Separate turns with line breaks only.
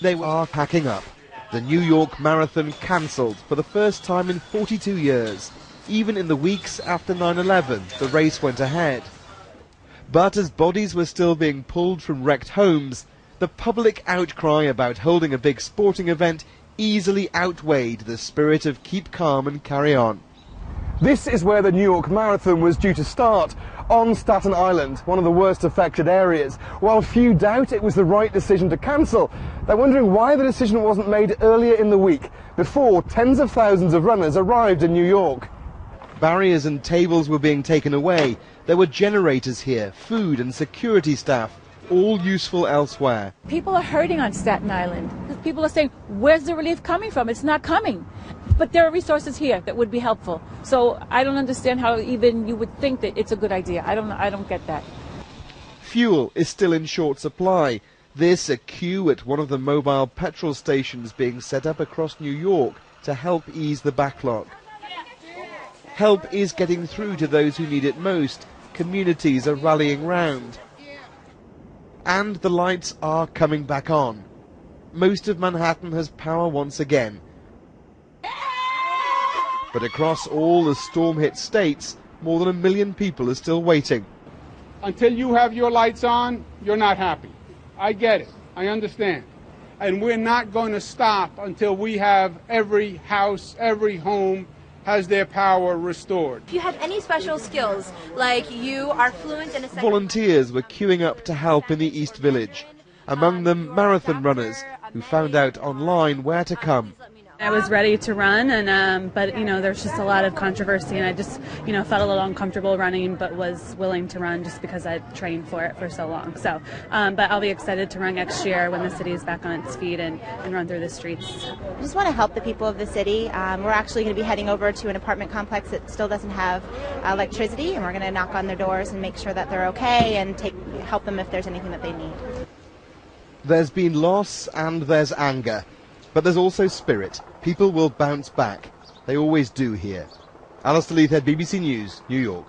They are packing up. The New York Marathon cancelled for the first time in 42 years. Even in the weeks after 9/11, the race went ahead. But as bodies were still being pulled from wrecked homes, the public outcry about holding a big sporting event easily outweighed the spirit of keep calm and carry on.
This is where the New York Marathon was due to start, on Staten Island, one of the worst affected areas. While few doubt it was the right decision to cancel, they're wondering why the decision wasn't made earlier in the week, before tens of thousands of runners arrived in New York.
Barriers and tables were being taken away. There were generators here, food and security staff, all useful elsewhere.
People are hurting on Staten Island. People are saying, where's the relief coming from? It's not coming. But there are resources here that would be helpful. So I don't understand how even you would think that it's a good idea. I don't get that.
Fuel is still in short supply. This a queue at one of the mobile petrol stations being set up across New York to help ease the backlog. Help is getting through to those who need it most. Communities are rallying round. And the lights are coming back on. Most of Manhattan has power once again. But across all the storm-hit states, more than 1 million people are still waiting.
Until you have your lights on, you're not happy. I get it. I understand. And we're not going to stop until we have every house, every home has their power restored.
If you have any special skills, like you are fluent in a second...
Volunteers were queuing up to help in the East Village. Among them, marathon runners who found out online where to come.
I was ready to run, and but there's just a lot of controversy, and I just felt a little uncomfortable running, but was willing to run just because I trained for it for so long. So, but I'll be excited to run next year when the city is back on its feet and run through the streets.
I just want to help the people of the city. We're actually going to be heading over to an apartment complex that still doesn't have electricity, and we're going to knock on their doors and make sure that they're okay and help them if there's anything that they need.
There's been loss and there's anger, but there's also spirit. People will bounce back. They always do here. Alistair Leithhead, BBC News, New York.